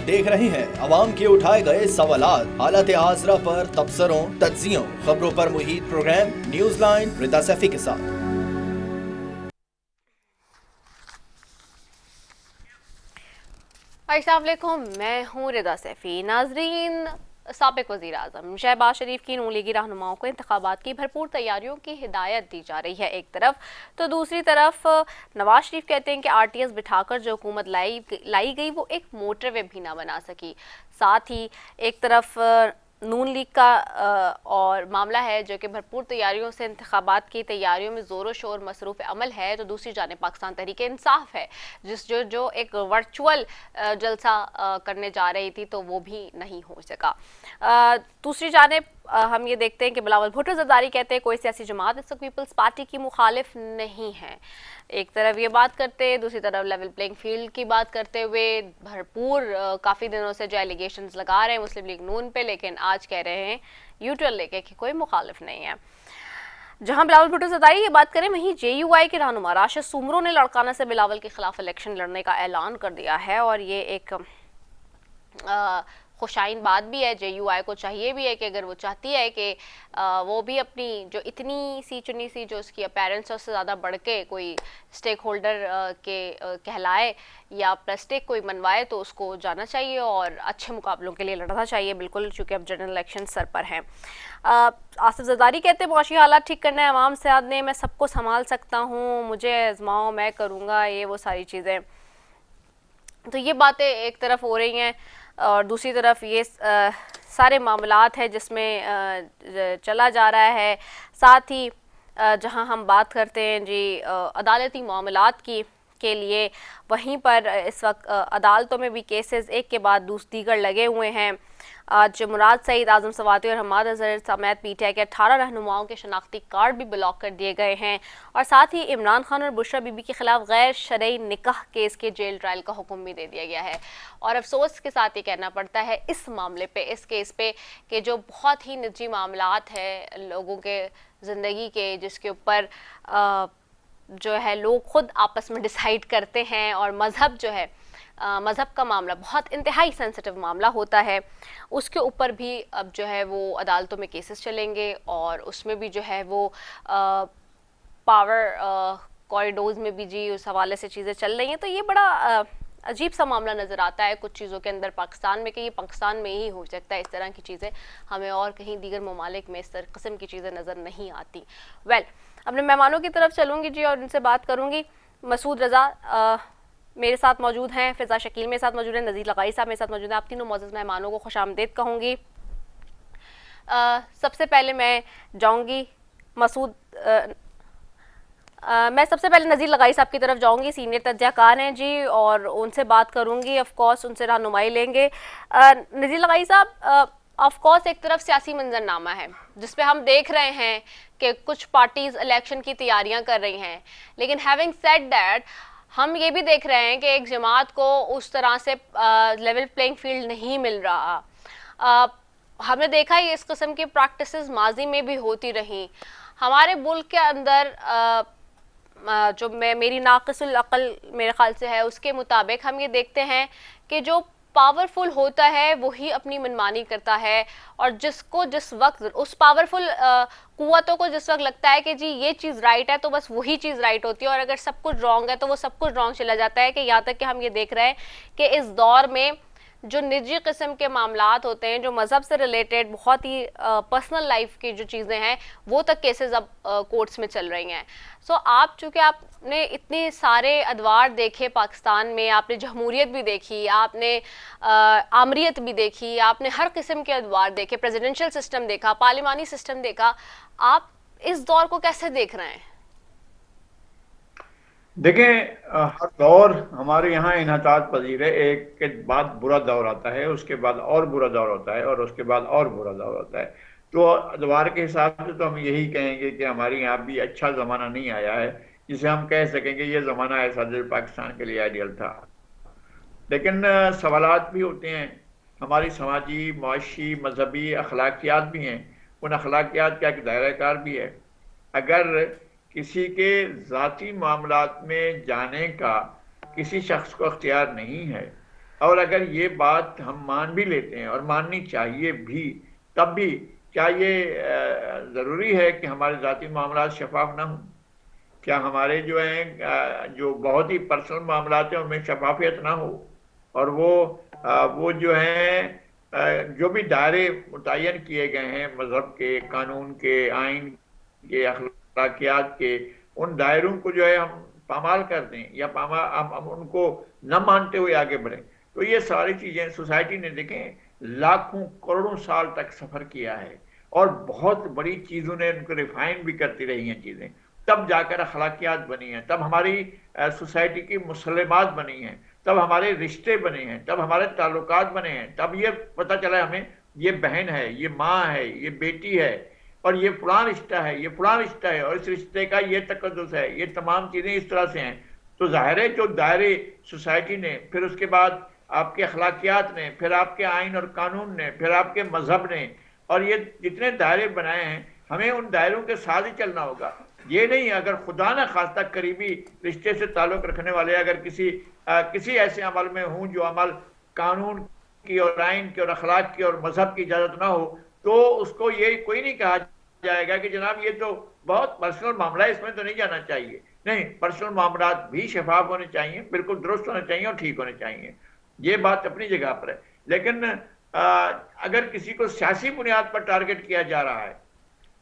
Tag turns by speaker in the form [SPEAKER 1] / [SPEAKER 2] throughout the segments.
[SPEAKER 1] आप देख रहे हैं अवाम के उठाए गए सवालात, हालत हाज़रा पर तबसरों, तज्जियों, खबरों पर मुहित प्रोग्राम न्यूज लाइन रिदा सैफी के साथ।
[SPEAKER 2] अस्सलाम वालेकुम, मैं हूँ रिदा सैफी। नाजरीन, साबिक वज़ीर आज़म शहबाज शरीफ की नून लीगी रहनुमाओं को इंतखाबात की भरपूर तैयारियों की हिदायत दी जा रही है एक तरफ, तो दूसरी तरफ नवाज शरीफ कहते हैं कि आरटीएस बिठाकर जो हुकूमत लाई गई वो एक मोटरवे भी ना बना सकी। साथ ही एक तरफ नून लीग का और मामला है जो कि भरपूर तैयारियों से इंतखाबात की तैयारियों में ज़ोर शोर मसरूफ़ अमल है, तो दूसरी जानिब पाकिस्तान तहरीक इंसाफ है जो एक वर्चुअल जलसा करने जा रही थी, तो वो भी नहीं हो सका। दूसरी जानिब हम ये देखते हैं कि बिलावल भुट्टो ज़रदारी कहते हैं कोई सियासी जमात इस वक्त पीपल्स पार्टी की मुखालिफ नहीं है। एक तरफ ये बात करते हैं, दूसरी तरफ लेवल प्लेइंग फील्ड की बात करते हुए भरपूर काफ़ी दिनों से जो एलिगेशंस लगा रहे हैं मुस्लिम लीग नून पे, लेकिन आज कह रहे हैं न्यूट्रल लेके कि कोई मुखालिफ नहीं है। जहां बिलावल भुट्टो ज़रदारी ये बात करें, वहीं जेयूआई के रहनुमा राशिद सुमरो ने लड़काना से बिलावल के खिलाफ इलेक्शन लड़ने का ऐलान कर दिया है, और ये एक खुशाइन बात भी है। जेयूआई को चाहिए भी है कि अगर वो चाहती है कि वो भी अपनी जो इतनी सी चुनी सी जो उसकी अपीयरेंस है उससे ज़्यादा बढ़ के कोई स्टेक होल्डर के कहलाए या प्रेस्टेक कोई मनवाए, तो उसको जाना चाहिए और अच्छे मुकाबलों के लिए लड़ना चाहिए, बिल्कुल, चूँकि अब जनरल इलेक्शन सर पर हैं। आसिफ ज़रदारी कहते हैं मुआशी हालात ठीक करना है अवाम से आदने, मैं सबको संभाल सकता हूँ, मुझे आजमाओ मैं करूँगा, ये वो सारी चीज़ें। तो ये बातें एक तरफ हो रही हैं और दूसरी तरफ ये सारे मामलात हैं जिसमें चला जा रहा है। साथ ही जहां हम बात करते हैं जी अदालती मामलात की के लिए, वहीं पर इस वक्त अदालतों में भी केसेस एक के बाद दीगर लगे हुए हैं। आज मुराद सईद, आजम सवाती और हमाद अजहर समेत पीटीआई के 18 रहनुमाओं के शनाख्ती कार्ड भी ब्लॉक कर दिए गए हैं, और साथ ही इमरान खान और बुशरा बीबी के खिलाफ गैर शरई निकाह केस के जेल ट्रायल का हुक्म भी दे दिया गया है। और अफसोस के साथ ये कहना पड़ता है इस मामले पे, इस केस पे, कि जो बहुत ही निजी मामलात है लोगों के ज़िंदगी के, जिसके ऊपर जो है लोग खुद आपस में डिसाइड करते हैं, और मज़हब जो है मज़हब का मामला बहुत इंतहाई सेंसिटिव मामला होता है, उसके ऊपर भी अब जो है वो अदालतों में केसेस चलेंगे, और उसमें भी जो है वो पावर कॉरिडोर्स में भी जी उस हवाले से चीज़ें चल रही हैं। तो ये बड़ा अजीब सा मामला नज़र आता है कुछ चीज़ों के अंदर पाकिस्तान में, कि ये पाकिस्तान में ही हो सकता है इस तरह की चीज़ें, हमें और कहीं दीगर ममालिक में इस किस्म की चीज़ें नज़र नहीं आती। अपने मेहमानों की तरफ चलूँगी जी और उनसे बात करूँगी। मसूद रज़ा मेरे साथ मौजूद हैं, फ़िज़ा शकील मेरे साथ मौजूद हैं, नज़ीर लगाई साहब मेरे साथ मौजूद हैं। आप तीनों मौजूद मेहमानों को खुशामदीद कहूँगी। सबसे पहले मैं जाऊँगी मैं सबसे पहले नज़ीर लगाई साहब की तरफ जाऊँगी, सीनियर तज्ज़ियाकार हैं जी, और उनसे बात करूँगी, ऑफ कोर्स उनसे रहनुमाई लेंगे। नज़ीर लगाई साहब, ऑफ कोर्स एक तरफ सियासी मंजरनामा है जिस पे हम देख रहे हैं कि कुछ पार्टीज़ इलेक्शन की तैयारियां कर रही हैं, लेकिन हैविंग सेड दैट हम ये भी देख रहे हैं कि एक जमात को उस तरह से लेवल प्लेइंग फील्ड नहीं मिल रहा। हमने देखा है इस किस्म की प्रैक्टिसेस माजी में भी होती रहीं हमारे मुल्क के अंदर। जो मेरी नाक़िसुल अक़ल मेरे ख़्याल से है, उसके मुताबिक हम ये देखते हैं कि जो पावरफुल होता है वही अपनी मनमानी करता है, और जिसको जिस वक्त उस पावरफुल कुव्वतों को जिस वक्त लगता है कि जी ये चीज़ राइट है तो बस वही चीज़ राइट होती है, और अगर सब कुछ रॉन्ग है तो वो सब कुछ रॉन्ग चला जाता है। कि यहाँ तक कि हम ये देख रहे हैं कि इस दौर में जो निजी किस्म के मामलात होते हैं, जो मज़हब से रिलेटेड बहुत ही पर्सनल लाइफ की जो चीज़ें हैं, वो तक केसेस अब कोर्ट्स में चल रही हैं। सो आप चूँकि आपने इतने सारे अदवार देखे पाकिस्तान में, आपने जमहूरियत भी देखी, आपने आमरीत भी देखी, आपने हर किस्म के अदवार देखे, प्रेसिडेंशियल सिस्टम देखा, पार्लिमानी सिस्टम देखा, आप इस दौर को कैसे देख रहे हैं?
[SPEAKER 3] देखें, हर दौर हमारे यहाँ इन्हताज पजीर है। एक के बाद बुरा दौर आता है, उसके बाद और बुरा दौर होता है, और उसके बाद और बुरा दौर होता है। तो अदवार के हिसाब से तो हम यही कहेंगे कि हमारे यहाँ भी अच्छा ज़माना नहीं आया है जिसे हम कह सकेंगे ये ज़माना ऐसा जो पाकिस्तान के लिए आइडियल था। लेकिन सवालात भी होते हैं, हमारी समाजी, मुआशी, मजहबी अखलाकियात भी हैं। उन अखलाकियात का एक दायरा कार भी है। अगर किसी के ज़ाती मामलात में जाने का किसी शख्स को अख्तियार नहीं है, اور اگر یہ بات ہم مان بھی لیتے ہیں اور ماننی چاہیے بھی، تب بھی کیا یہ ضروری ہے کہ ہمارے ذاتی معاملات شفاف نہ ہوں؟ کیا ہمارے جو ہیں جو بہت ہی پرسنل معاملات ہیں ان میں شفافیت نہ ہو، اور وہ جو ہیں جو بھی دائرے متعین کیے گئے ہیں مذہب کے، قانون کے، آئین کے، اخلاقیات کے، ان دائروں کو جو ہے ہم پامال کر دیں یا ہم ان کو نہ مانتے ہوئے آگے بڑھیں؟ تو یہ ساری چیزیں سوسائٹی نے دیکھیں لاکھوں کروڑوں سال تک سفر کیا ہے، اور بہت بڑی چیزوں نے ان کو ریفائن بھی کرتی رہی ہیں چیزیں، تب جا کر اخلاقیات بنی ہیں، تب ہماری سوسائٹی کی مسلمات بنی ہیں، تب ہمارے رشتے بنے ہیں، تب ہمارے تعلقات بنے ہیں، تب یہ پتہ چلا ہمیں یہ بہن ہے، یہ ماں ہے، یہ بیٹی ہے، اور یہ فلاں رشتہ ہے، یہ فلاں رشتہ ہے، اور اس رشتے کا یہ تقدس ہے، یہ تمام چیزیں اس طرح سے ہیں۔ تو ظاہر ہے جو دائرے سوسائٹی نے، پھر اس کے بعد آپ کے اخلاقیات نے، پھر آپ کے آئین اور قانون نے، پھر آپ کے مذہب نے، اور یہ جتنے دائرے بنائے ہیں ہمیں ان دائروں کے ساتھ ہی چلنا ہوگا۔ یہ نہیں اگر خدا نہ خواستہ قریبی رشتے سے تعلق رکھنے والے اگر کسی ایسے عمل میں ہوں جو عمل قانون کی اور آئین کی اور اخلاق کی اور مذہب کی اجازت نہ ہو، تو اس کو یہ کوئی نہیں کہا جائے گا کہ جناب یہ تو بہت پرسنل معاملہ ہے، اس میں تو نہیں جانا چاہیے۔ نہیں، پرسنل معاملات بھی شفاف ہونے چاہیے، بالکل درست ہونے چاہیے اور ٹھیک ہونے چاہیے، یہ بات اپنی جگہ پر ہے۔ لیکن اگر کسی کو سیاسی بنیاد پر ٹارگٹ کیا جا رہا ہے،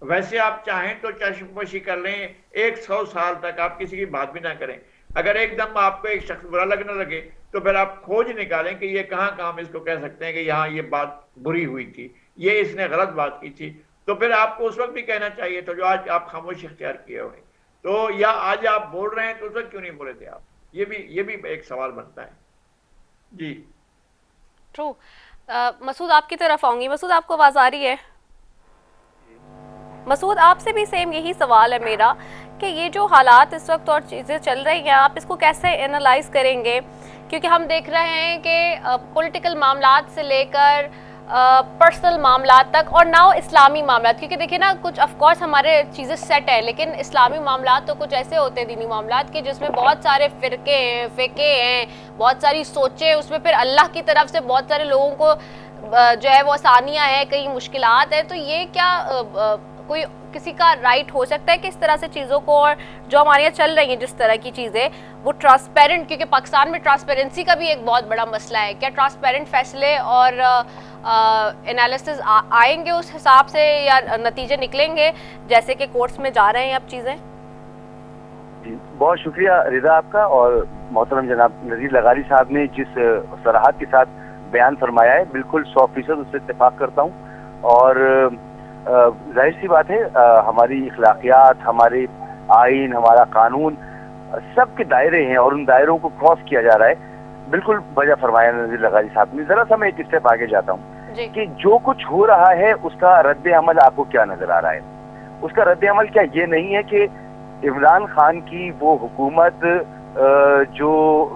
[SPEAKER 3] ویسے آپ چاہیں تو چشمپوشی کر لیں 100 سال تک، آپ کسی کی بات بھی نہ کریں، اگر ایک دم آپ کو ایک شخص برا لگنے لگے تو پھر آپ کھوج نکالیں کہ یہ کہاں ہم اس کو کہہ سکتے ہیں کہ یہاں یہ بات بری ہوئی تھی، یہ اس نے غلط بات کی تھی، تو پھر آپ کو اس وقت بھی کہنا چاہیے تھا جو آج آپ خاموشی اختیار کیے ہوئے، تو یا آج آپ بول رہے ہیں تو اس وقت کیوں نہیں بولے تھے آپ؟ یہ بھی ایک سوال بنتا ہے۔ جی
[SPEAKER 2] ٹرو۔ مسعود آپ کی طرف آؤں گی۔ مسعود آپ کو آواز آ رہی ہے؟ مسعود آپ سے بھی سیم یہی سوال ہے میرا کہ یہ جو حالات اس وقت اور چیزیں چل رہی ہیں آپ اس کو کیسے انالائز کریں گے؟ کیونکہ ہم دیکھ رہے ہیں کہ پولیٹیکل معاملات سے لے کر پرسنل معاملات تک، اور ناؤ اسلامی معاملات، کیونکہ دیکھیں نا کچھ آف کورس ہمارے چیزیں سیٹ ہیں، لیکن اسلامی معاملات تو کچھ ایسے ہوتے ہیں دینی معاملات کہ جس میں بہت سارے فرقے ہیں، فقے ہیں، بہت ساری سوچیں، اس میں پھر اللہ کی طرف سے بہت سارے لوگوں کو جو ہے وہ آسانیاں ہیں، کئی مشکلات ہیں، تو یہ کیا کوئی کسی کا رائٹ ہو سکتا ہے کہ اس طرح سے چیزوں کو، اور جو ہمارے یہاں چل رہی ہیں جس طرح کی چیزیں وہ ٹرانسپیرنٹ، کیونکہ پاکستان میں ٹرانسپیرنسی کا بھی ایک بہت بڑا مسئلہ ہے، کیا ٹرانسپیرنٹ فیصلے اور انالیسز آئیں گے اس حساب سے، یا نتیجے نکلیں گے جیسے کہ کورٹس میں جا رہے ہیں اب چیزیں؟
[SPEAKER 4] جی بہت شکریہ رضا آپ کا، اور محترم جناب نذیر لغاری صاحب نے جس صراحت کے ساتھ بیان فرمایا ہے بالکل 100% اس سے اتفاق کرتا ہوں، اور ظاہر سی بات ہے ہماری اخلاقیات، ہمارے آئین، ہمارا قانون سب کے دائرے ہیں، اور ان دائروں کو کراس کیا جا رہا ہے۔ بالکل وجہ فرمایا نذیر لغاری صاحب نے۔ ذرا سا میں ایک اسٹیپ آگے جاتا ہوں کہ جو کچھ ہو رہا ہے اس کا رد عمل آپ کو کیا نظر آ رہا ہے؟ اس کا رد عمل کیا یہ نہیں ہے کہ عمران خان کی وہ حکومت جو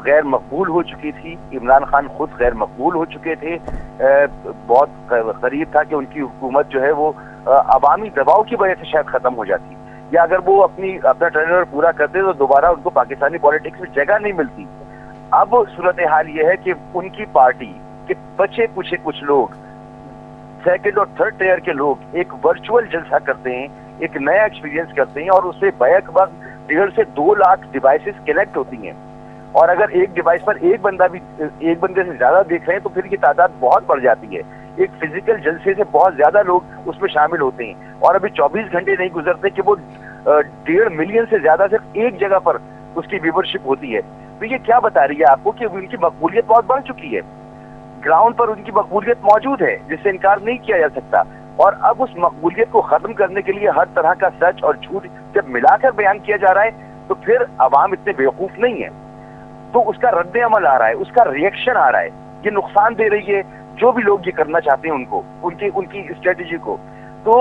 [SPEAKER 4] غیر مقبول ہو چکی تھی، عمران خان خود غیر مقبول ہو چکے تھے، بہت قریب تھا کہ ان کی حکومت جو ہے وہ عوامی دباؤ کی وجہ سے شاید ختم ہو جاتی، یا اگر وہ اپنا ٹرنر پورا کرتے تو دوبارہ ان کو پاکستانی پالیٹکس میں جگہ نہیں ملتی۔ اب صورتحال یہ ہے کہ ان کی پارٹی کے بچے کچھ لوگ، سیکنڈ اور تھرڈ ٹائر کے لوگ ایک ورچوئل جلسہ کرتے ہیں، ایک نیا ایکسپیرینس کرتے ہیں، اور اس سے بیک وقت 1.5 سے 2 لاکھ ڈیوائسز کنیکٹ ہوتی ہیں، اور اگر ایک ڈیوائس پر ایک بندے سے زیادہ دیکھ رہے ہیں تو پھر یہ تعداد بہت بڑھ جاتی ہے۔ ایک فزیکل جلسے سے بہت زیادہ لوگ اس میں شامل ہوتے ہیں، اور ابھی 24 گھنٹے نہیں گزرتے کہ وہ 1.5 ملین سے زیادہ صرف ایک جگہ پر اس کی ویورشپ ہوتی ہے۔ تو یہ کیا بتا رہی ہے آپ کو کہ ان کی مقبولیت بہت بڑھ چکی ہے، گراؤنڈ پر ان کی مقبولیت موجود ہے جس سے انکار نہیں کیا جا سکتا، اور اب اس مقبولیت کو ختم کرنے کے لیے ہر طرح کا سچ اور جھوٹ جب ملا کر بیان کیا جا رہا ہے تو پھر عوام اتنے بیوقوف نہیں ہے، تو اس کا رد عمل آ رہا ہے، اس کا ریئیکشن آ رہا ہے، یہ نقصان دے رہی ہے جو بھی لوگ یہ کرنا چاہتے ہیں ان کو، ان کی اسٹریٹجی کو۔ تو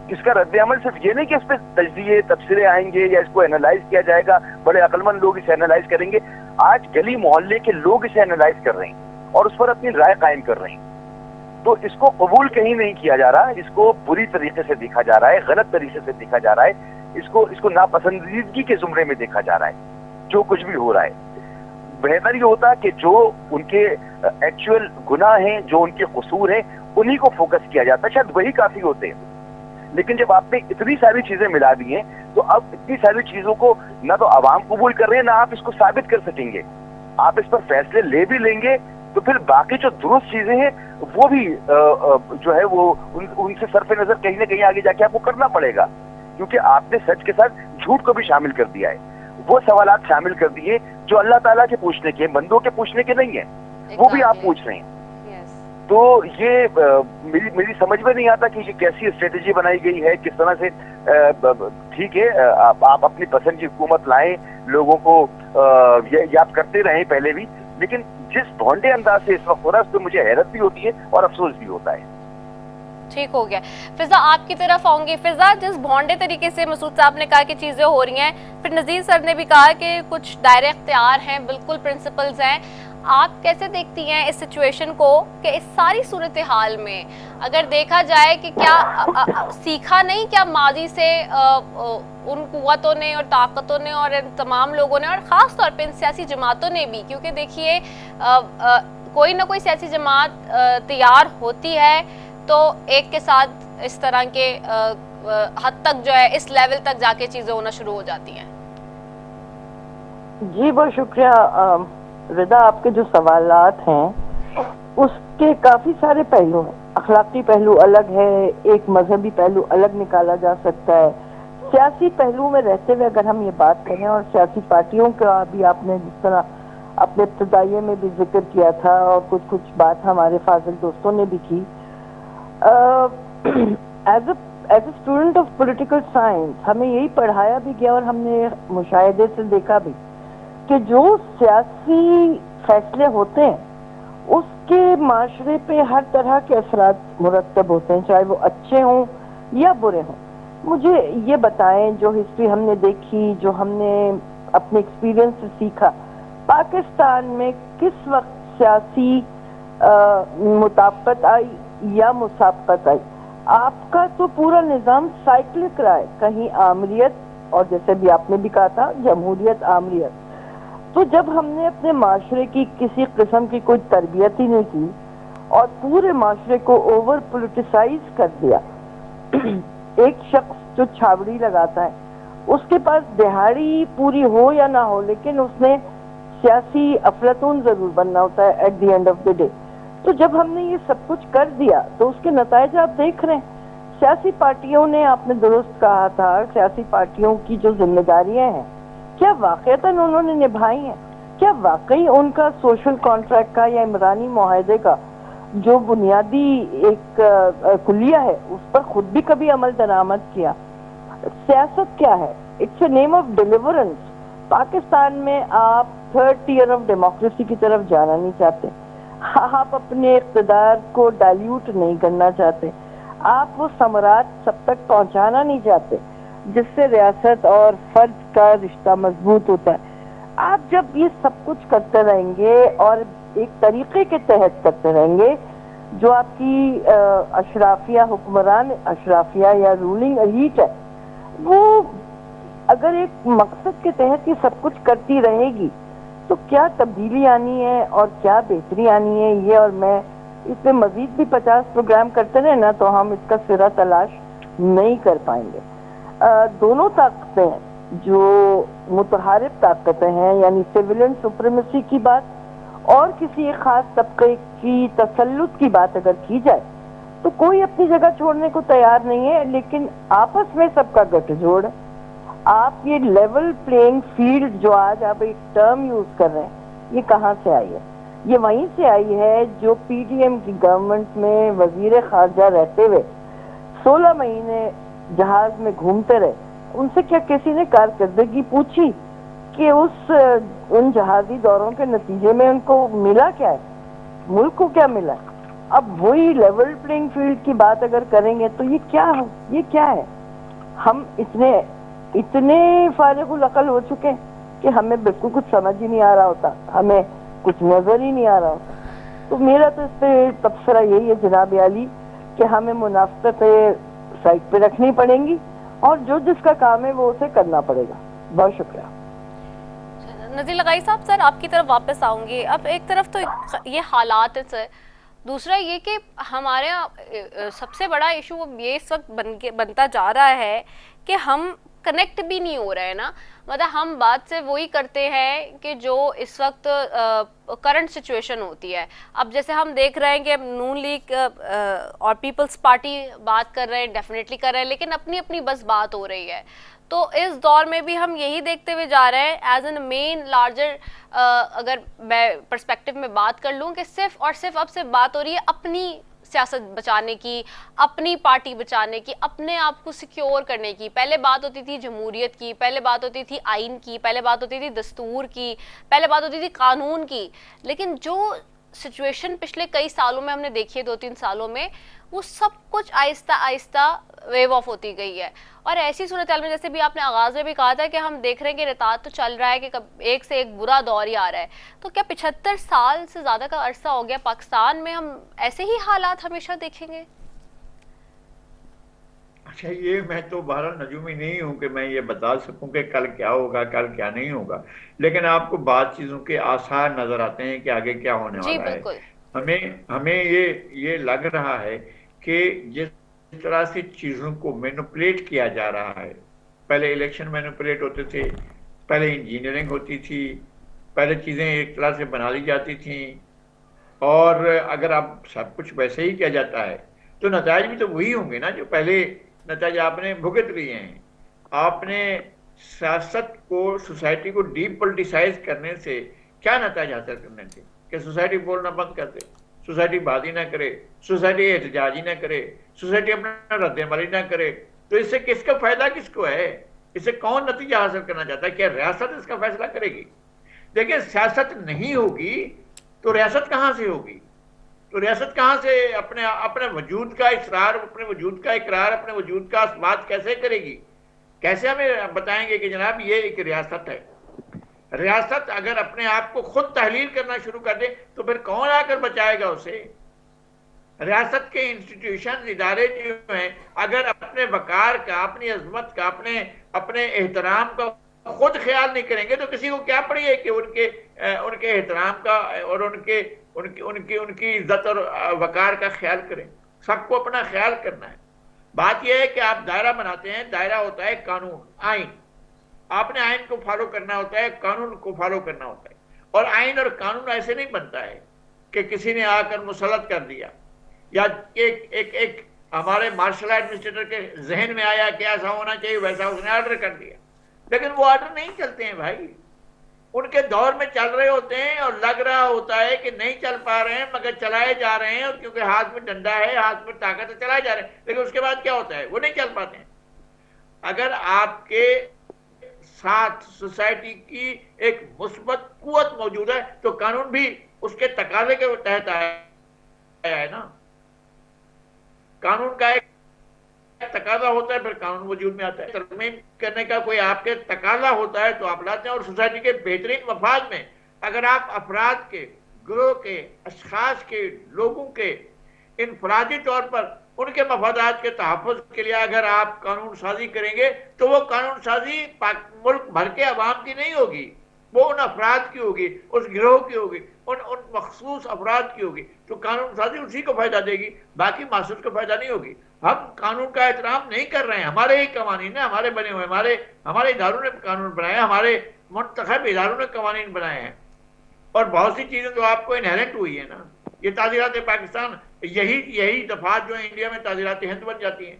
[SPEAKER 4] اس کا رد عمل صرف یہ نہیں کہ اس پہ تجزیے تبصرے آئیں گے یا اس کو اینالائز کیا جائے گا، بڑے عقل مند لوگ اسے اینالائز کریں گے، آج گلی محلے کے لوگ اسے اینالائز کر رہے ہیں اور اس پر اپنی رائے قائم کر رہے ہیں۔ تو اس کو قبول کہیں نہیں کیا جا رہا، اس کو بری طریقے سے دیکھا جا رہا ہے، غلط طریقے سے دیکھا جا رہا ہے، اس کو ناپسندیدگی کے زمرے میں دیکھا جا رہا ہے جو کچھ بھی ہو رہا ہے۔ बेहतर ये होता कि जो उनके एक्चुअल गुनाह हैं, जो उनके कसूर हैं, उन्हीं को फोकस किया जाता, शायद वही काफी होते हैं। लेकिन जब आपने इतनी सारी चीजें मिला दी हैं, तो अब इतनी सारी चीजों को ना तो आवाम कबूल कर रहे हैं, ना आप इसको साबित कर सकेंगे। आप इस पर फैसले ले भी लेंगे तो फिर बाकी जो दुरुस्त चीजें हैं वो भी जो है वो उनसे सरफे नजर कहीं ना कहीं आगे जाके आपको करना पड़ेगा, क्योंकि आपने सच के साथ झूठ को भी शामिल कर दिया है। वो सवालात शामिल कर दिए जो अल्लाह ताला के पूछने के, बंदों के पूछने के नहीं है, वो भी आप पूछ रहे हैं। तो ये मेरी समझ में नहीं आता कि ये कैसी स्ट्रेटेजी बनाई गई है, किस तरह से। ठीक है, आप अपनी पसंद की हुकूमत लाएं, लोगों को ये आप करते रहें पहले भी, लेकिन जिस भौंडे अंदाज से इस वक्त हो रहा है उस पर मुझे हैरत भी होती है और अफसोस भी होता है।
[SPEAKER 2] ठीक हो गया। फिजा आपकी तरफ आऊंगी। फिजा, जिस भौंडे तरीके से मसूद साहब ने कहा कि चीजें हो रही हैं, फिर नजीर सर ने भी कहा कि कुछ दायरे इख्तियार हैं, बिल्कुल प्रिंसिपल्स हैं, आप कैसे देखती हैं इस सिचुएशन को कि इस सारी सूरत हाल में अगर देखा जाए कि क्या सीखा नहीं क्या माजी से उन कुव्वतों ने और ताकतों ने और इन तमाम लोगों ने, और ख़ास तौर पे इन सियासी जमातों ने भी, क्योंकि देखिए कोई ना कोई सियासी जमात तैयार होती है तो एक के साथ इस तरह के हद तक जो है इस लेवल तक जाके चीज़ें होना शुरू हो जाती हैं।
[SPEAKER 5] जी बहुत शुक्रिया रिदा, आपके जो सवालात हैं उसके काफ़ी सारे पहलू हैं। अखलाकी पहलू अलग है, एक मजहबी पहलू अलग निकाला जा सकता है। सियासी पहलू में रहते हुए अगर हम ये बात करें, और सियासी पार्टियों का भी आपने जिस तरह अपने इब्तदाइये में भी जिक्र किया था और कुछ बात हमारे फाजिल दोस्तों ने भी की, as a student of political science हमें यही पढ़ाया भी गया और हमने मुशाहिदे से देखा भी कि जो सियासी फैसले होते हैं उसके माशरे पे हर तरह के असरात मुरतब होते हैं, चाहे वो अच्छे हों या बुरे हों। मुझे ये बताएं, जो हिस्ट्री हमने देखी, जो हमने अपने एक्सपीरियंस से सीखा, पाकिस्तान में किस वक्त सियासी मुताबिकत आई या मुसाबकत आई? आपका तो पूरा निज़ाम साइक्लिक रहा है, कहीं आमरीत और जैसे भी आपने भी कहा था जमहूरियत आमरीत। तो जब हमने अपने माशरे की किसी किस्म की कोई तरबियत ही नहीं की और पूरे माशरे को ओवर पोलिटिसाइज कर दिया, एक शख्स जो छावड़ी लगाता है उसके पास दिहाड़ी पूरी हो या ना हो, लेकिन उसने सियासी अफलातून जरूर बनना होता है at the end of the day. तो जब हमने ये सब कुछ कर दिया तो उसके नताइज आप देख रहे हैं। सियासी पार्टियों ने, आपने दुरुस्त कहा था, सियासी पार्टियों की जो जिम्मेदारियां हैं क्या वाकईतन उन्होंने निभाई हैं? क्या वाकई उनका सोशल कॉन्ट्रैक्ट का या इमरानी मुआहदे का जो बुनियादी एक कुलिया है उस पर खुद भी कभी अमल दरामद किया? सियासत क्या है? It's a name of deliverance. Pakistan में आप थर्ड टियर ऑफ डेमोक्रेसी की तरफ जाना नहीं चाहते, आप अपने इक़्तिदार को डाइल्यूट नहीं करना चाहते, आप वो समरात सब तक पहुंचाना नहीं चाहते जिससे रियासत और फर्द का रिश्ता मजबूत होता है। आप जब ये सब कुछ करते रहेंगे और एक तरीके के तहत करते रहेंगे, जो आपकी अशराफिया हुक्मरान, अशराफिया या रूलिंग एलीट है, वो अगर एक मकसद के तहत ये सब कुछ करती रहेगी तो क्या तब्दीली आनी है और क्या बेहतरी आनी है, ये और मैं इसमें मजीद भी 50 प्रोग्राम करते रहे ना तो हम इसका सिरा तलाश नहीं कर पाएंगे। दोनों ताकतें जो मुतहारिब ताकतें हैं, यानी सिविलियन सुप्रीमेसी की बात और किसी एक खास तबके की तसल्लुत की बात अगर की जाए तो कोई अपनी जगह छोड़ने को तैयार नहीं है, लेकिन आपस में सबका गठजोड़। आप ये लेवल प्लेइंग फील्ड जो आज आप एक टर्म यूज कर रहे हैं, ये कहाँ से आई है? ये वहीं से आई है जो पीडीएम की गवर्नमेंट में वजीर खारजा रहते हुए 16 महीने जहाज में घूमते रहे। उनसे क्या किसी ने कारकर्दगी पूछी कि उन जहाजी दौरों के नतीजे में उनको मिला क्या है, मुल्क को क्या मिला? अब वही लेवल प्लेइंग फील्ड की बात अगर करेंगे तो ये क्या है? हम इतने फारिगुल अकल हो चुके हैं कि हमें बिल्कुल कुछ समझ ही नहीं आ रहा होता, हमें कुछ नजर ही नहीं आ रहा होता। तो मेरा तो इस पे तबसरा यही है जनाब आली कि हमें मुनाफत साइड पे रखनी पड़ेंगी और जो जिसका काम है वो उसे करना पड़ेगा। बहुत शुक्रिया।
[SPEAKER 2] नज़ीर लगाई साहब, सर आपकी तरफ वापस आऊंगी। अब एक तरफ तो ये हालात है सर, दूसरा ये कि हमारे सबसे बड़ा इशू ये इस वक्त बनता जा रहा है कि हम कनेक्ट भी नहीं हो रहे हैं ना। मतलब हम बात से वही करते हैं कि जो इस वक्त करंट सिचुएशन होती है। अब जैसे हम देख रहे हैं कि नून लीग और पीपल्स पार्टी बात कर रहे हैं, डेफिनेटली कर रहे हैं, लेकिन अपनी अपनी बस बात हो रही है। तो इस दौर में भी हम यही देखते हुए जा रहे हैं एज एन मेन लार्जर, अगर मैं पर्सपेक्टिव में बात कर लूँ कि सिर्फ और सिर्फ अब सिर्फ बात हो रही है अपनी सियासत बचाने की, अपनी पार्टी बचाने की, अपने आप को सिक्योर करने की। पहले बात होती थी जमहूरियत की, पहले बात होती थी आइन की, पहले बात होती थी दस्तूर की, पहले बात होती थी कानून की। लेकिन जो सिचुएशन पिछले कई सालों में हमने देखी है, 2-3 सालों में, वो सब कुछ आहिस्ता आहिस्ता वेव ऑफ होती गई है। और ऐसी सूरत हाल में जैसे भी आपने आगाज में भी कहा था कि हम देख रहे हैं कि रिताद तो चल रहा है कि एक से एक बुरा दौर ही आ रहा है। तो क्या 75 साल से ज्यादा का अरसा हो गया पाकिस्तान में, हम ऐसे ही हालात हमेशा देखेंगे?
[SPEAKER 3] अच्छा, ये मैं तो बहरहाल नजूमी नहीं हूं कि मैं ये बता सकूं कि कल क्या होगा, कल क्या नहीं होगा, लेकिन आपको बाद चीजों के आसार नजर आते हैं कि आगे क्या होने वाला है। हमें हमें ये लग रहा है कि जिस तरह से चीजों को मैनिपुलेट किया जा रहा है, पहले इलेक्शन मैनिपुलेट होते थे, पहले इंजीनियरिंग होती थी, पहले चीजें एक तरह से बना ली जाती थी, और अगर अब सब कुछ वैसे ही किया जाता है तो नतीजे भी तो वही होंगे ना जो पहले नतीजे आपने भुगत लिए हैं। आपने सियासत को, सोसाइटी को डीपोलिटिसाइज करने से क्या नतीजे हासिल करने थे कि सोसाइटी बोलना बंद कर दे, सोसाइटी बात ही ना करे, सोसाइटी एहतजाज ही ना करे, सोसाइटी अपना रद्दमली ना करे। तो इससे किसका फायदा किसको है? इससे कौन नतीजा हासिल करना चाहता है? क्या रियासत इसका फैसला करेगी? देखिए, सियासत नहीं होगी तो रियासत कहां से होगी? तो रियासत कहां से अपने वजूद का इसरार, अपने वजूद का इकरार, अपने वजूद का इस्बात कैसे करेगी? कैसे हमें बताएंगे कि जनाब ये एक रियासत है? रियासत अगर अपने आप को खुद तहलील करना शुरू कर दे तो फिर कौन आकर बचाएगा उसे? रियासत के इंस्टीट्यूशन, इदारे जो हैं, अगर अपने वकार का, अपनी अजमत का, अपने एहतराम का खुद ख्याल नहीं करेंगे तो किसी को क्या पड़ी है कि उनके एहतराम का और उनकी इज्जत और वकार का ख्याल करें। सबको अपना ख्याल करना है। बात यह है कि आप दायरा बनाते हैं, दायरा होता है कानून, आइन। आपने आइन को फॉलो करना होता है, कानून को फॉलो करना होता है। और आइन और कानून ऐसे नहीं बनता है कि किसी ने आकर मुसलत कर दिया, या एक हमारे मार्शल एडमिनिस्ट्रेटर के जहन में आया कि ऐसा होना चाहिए, वैसा उसने ऑर्डर कर दिया। लेकिन वो ऑर्डर नहीं चलते हैं भाई, उनके दौर में चल रहे होते हैं और लग रहा होता है कि नहीं चल पा रहे हैं, मगर चलाए जा रहे हैं, और क्योंकि हाथ में डंडा है, हाथ में ताकत है, चलाए जा रहे हैं। लेकिन उसके बाद क्या होता है? वो नहीं चल पाते हैं। अगर आपके साथ सोसाइटी की एक मुस्बत कुव्वत मौजूद है तो कानून भी उसके तकाजे के तहत आया है ना। कानून का एक तकाजा होता है, फिर कानून वजूद में आता है। तरमीम करने का कोई आपके तकाजा होता है तो आप लाते हैं। और सोसाइटी के बेहतरीन मफाद में अगर आप अफराद के, ग्रोह के, अशखास के, लोगों के इनफरादी तौर पर उनके मफादात के तहफ़्फ़ुज़ के लिए अगर आप कानून साजी करेंगे तो वो कानून साजी मुल्क भर के अवाम की नहीं होगी, वो उन अफराद की होगी, उस गिरोह की होगी, उन मखसूस अफराद की होगी। तो कानून साजी उसी को फायदा देगी, बाकी मासूस को फायदा नहीं होगी। हम कानून का एहतराम नहीं कर रहे हैं। हमारे ही कवानीन है, हमारे बने हुए, हमारे इदारों ने कानून बनाए, हमारे मुंतखब इदारों ने कवानीन बनाए हैं। और बहुत सी चीजें तो आपको इनहेरेंट हुई है ना। ये ताज़ीरात पाकिस्तान, यही दफात जो है इंडिया में ताज़ीरात हिंद बन जाती हैं,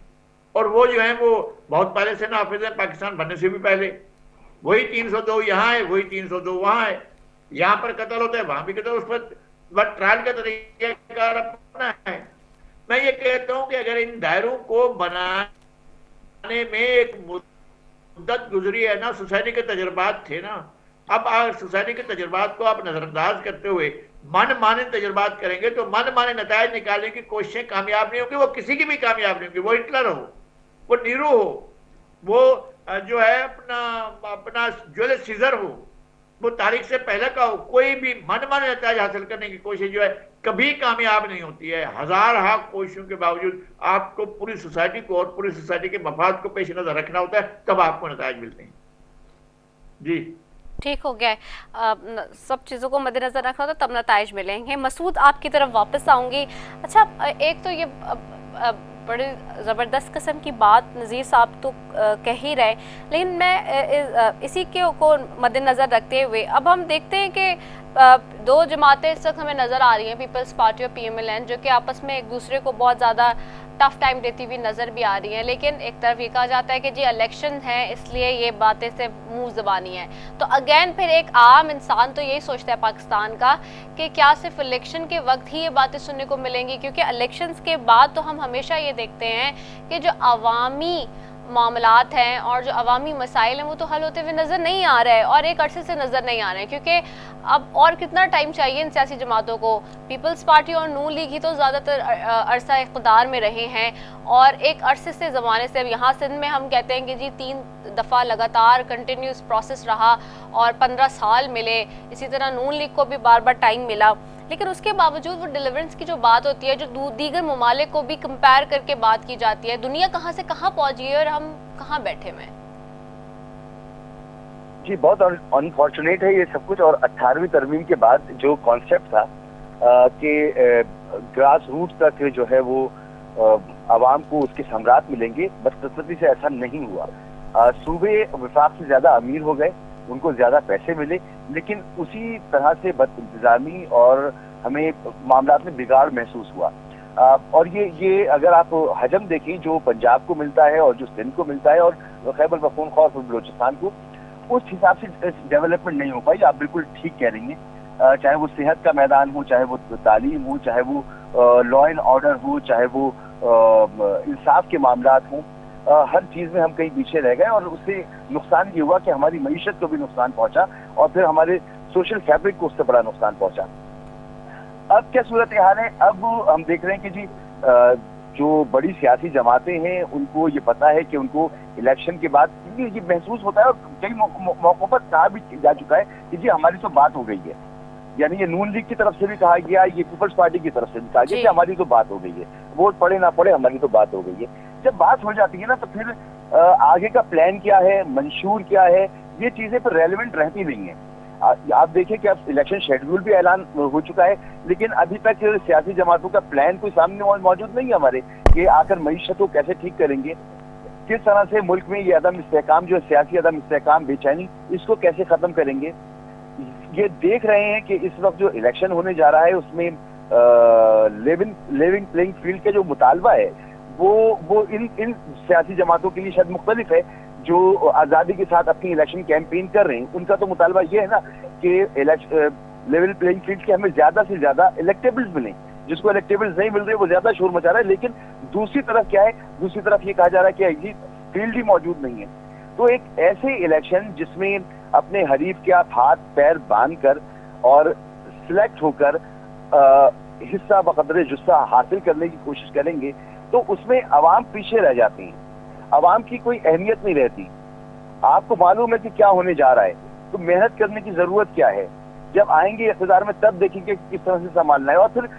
[SPEAKER 3] और वो जो है वो बहुत पहले से नाफिज है, पाकिस्तान बनने से भी पहले। वही 302 यहाँ है, वही 302 वहाँ है। यहाँ पर कत्ल होता है, वहां भी कत्ल, उस पर ट्रायल का तरीका अपना है। मैं ये कहता हूं कि अगर इन दायरों को बनाने में एक मुद्दत गुजरी है ना, सोसाइटी के तजुर्बात थे ना, अब सोसाइटी के तजुर्बात को आप नजरअंदाज करते हुए मन माने तजुर्बात करेंगे तो मन माने नतायज निकालने की कोशिशें कामयाब नहीं होंगी। वो किसी की भी कामयाब नहीं होंगी, वो हिटलर हो, वो नीरो हो, वो जो है अपना जो सीजर हो, वो तारीख से पहले का हो, कोई भी मन माने नतायज हासिल करने की कोशिश जो है कभी कामयाब नहीं होती है। हजार कोशिशों के बावजूद आपको पूरी सोसाइटी को और पूरी सोसाइटी के मफाद को पेश नजर रखना होता है, तब आपको नतायज मिलते हैं। जी
[SPEAKER 2] ठीक हो गया है। सब चीज़ों को मद्देनजर रखना तो तब नताइज मिलेंगे। मसूद, आपकी तरफ वापस आऊँगी। अच्छा, एक तो ये बड़ी ज़बरदस्त किस्म की बात नज़ीर साहब तो कह ही रहे, लेकिन मैं इसी को मद्देनज़र रखते हुए अब हम देखते हैं कि दो जमातें इस वक्त हमें नज़र आ रही हैं, पीपल्स पार्टी और PMLN, जो कि आपस में एक दूसरे को बहुत ज़्यादा टफ टाइम देती हुई नज़र भी आ रही हैं। लेकिन एक तरफ ये कहा जाता है कि जी इलेक्शन है इसलिए ये बातें से मुंह ज़बानी है। तो अगेन फिर एक आम इंसान तो यही सोचता है पाकिस्तान का कि क्या सिर्फ इलेक्शन के वक्त ही ये बातें सुनने को मिलेंगी, क्योंकि इलेक्शंस के बाद तो हम हमेशा ये देखते हैं कि जो अवामी मामलात हैं और जो अवामी मसाइल हैं वो तो हल होते हुए नज़र नहीं आ रहे हैं, और एक अरसे से नज़र नहीं आ रहे हैं, क्योंकि अब और कितना टाइम चाहिए इन सियासी जमातों को। पीपल्स पार्टी और नून लीग ही तो ज़्यादातर अरसा इक़्तिदार में रहे हैं, और एक अरसे से ज़माने से अब यहाँ सिंध में हम कहते हैं कि जी 3 दफ़ा लगातार कंटिन्यूस प्रोसेस रहा और 15 साल मिले। इसी तरह नून लीग को भी बार बार टाइम मिला, लेकिन उसके बावजूद वो डिलीवरेंस की जो बात होती है, जो दीगर ममालिक को भी कंपेयर करके बात की जाती है, दुनिया कहाँ से कहाँ पहुँची है और हम कहाँ बैठे हुए हैं।
[SPEAKER 4] जी बहुत अनफॉर्चुनेट है ये सब कुछ। और 18वीं तरमीम के बाद जो कॉन्सेप्ट था कि ग्रास रूट तक जो है वो आवाम को उसके सम्राट मिलेंगे, बदकिस्मती से ऐसा नहीं हुआ। सूबे विफाक से ज्यादा अमीर हो गए, उनको ज्यादा पैसे मिले, लेकिन उसी तरह से बदइंतजामी और हमें मामलात में बिगाड़ महसूस हुआ। और ये अगर आप हजम देखें जो पंजाब को मिलता है और जो सिंध को मिलता है और खैबर पख्तूनख्वा और बलोचिस्तान को, उस हिसाब से डेवलपमेंट नहीं हो पाई। आप बिल्कुल ठीक कह रही हैं। चाहे वो सेहत का मैदान हो, चाहे वो तालीम हो, चाहे वो लॉ एंड ऑर्डर हो, चाहे वो इंसाफ के मामलात हों, हर चीज में हम कहीं पीछे रह गए। और उससे नुकसान ये हुआ कि हमारी मईशत को भी नुकसान पहुंचा और फिर हमारे सोशल फैब्रिक को उससे बड़ा नुकसान पहुंचा। अब क्या सूरत हाल है? अब हम देख रहे हैं कि जी जो बड़ी सियासी जमातें हैं उनको ये पता है कि उनको इलेक्शन के बाद ये महसूस होता है, और कई मौकों पर कहा भी जा चुका है कि जी हमारी तो बात हो गई है। यानी ये नून लीग की तरफ से भी कहा गया, ये पीपल्स पार्टी की तरफ से भी कहा गया कि हमारी तो बात हो गई है, वोट पड़े ना पड़े हमारी तो बात हो गई है। जब बात हो जाती है ना तो फिर आगे का प्लान क्या है, मंशूर क्या है, ये चीजें फिर रेलेवेंट रहती नहीं है। आप देखिए कि अब इलेक्शन शेड्यूल भी ऐलान हो चुका है, लेकिन अभी तक सियासी जमातों का प्लान कोई सामने मौजूद नहीं है हमारे, कि आकर मईशत को कैसे ठीक करेंगे, किस तरह से मुल्क में ये अदम इस्तेहकाम जो है, सियासी अदम इस्तेहकाम, बेचैनी, इसको कैसे खत्म करेंगे। ये देख रहे हैं कि इस वक्त जो इलेक्शन होने जा रहा है उसमें लेवल प्लेइंग फील्ड का जो मुतालबा है वो इन सियासी जमातों के लिए शायद मुख्तलिफ है जो आज़ादी के साथ अपनी इलेक्शन कैंपेन कर रहे हैं। उनका तो मुतालबा ये है ना कि लेवल प्लेइंग फील्ड के हमें ज्यादा से ज्यादा इलेक्टेबल्स मिलें। जिसको इलेक्टेबल्स नहीं मिल रहे वो ज्यादा शोर मचा रहा है, लेकिन दूसरी तरफ क्या है, दूसरी तरफ ये कहा जा रहा है कि एग्जिट फील्ड ही मौजूद नहीं है। तो एक ऐसे इलेक्शन जिसमें अपने हरीफ के आप हाथ पैर बांध कर और सिलेक्ट होकर हिस्सा बकदरे जुस्सा हासिल करने की कोशिश करेंगे तो उसमें अवाम पीछे रह जाती है, अवाम की कोई अहमियत नहीं रहती। आपको मालूम है कि क्या होने जा रहा है, तो मेहनत करने की जरूरत क्या है। जब आएंगे इक़्तिदार में तब देखेंगे किस तरह से संभालना है। और फिर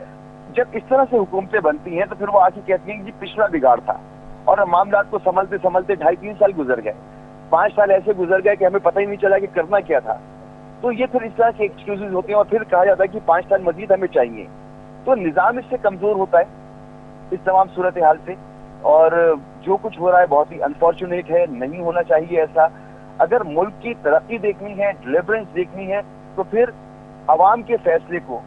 [SPEAKER 4] जब इस तरह से हुकूमतें बनती हैं तो फिर वो आके कहती हैं कि पिछला बिगाड़ था, और मामलात को संभलते संभलते 2.5-3 साल गुजर गए, 5 साल ऐसे गुजर गए कि हमें पता ही नहीं चला कि करना क्या था। तो ये फिर इस तरह के एक्सक्यूजेज होते हैं और फिर कहा जाता है कि 5 साल मजीद हमें चाहिए। तो निज़ाम इससे कमजोर होता है इस तमाम सूरत हाल से। और जो कुछ हो रहा है बहुत ही अनफॉर्चुनेट है, नहीं होना चाहिए ऐसा। अगर मुल्क की तरक्की देखनी है, डिलीवरेंस देखनी है, तो फिर अवाम के फैसले को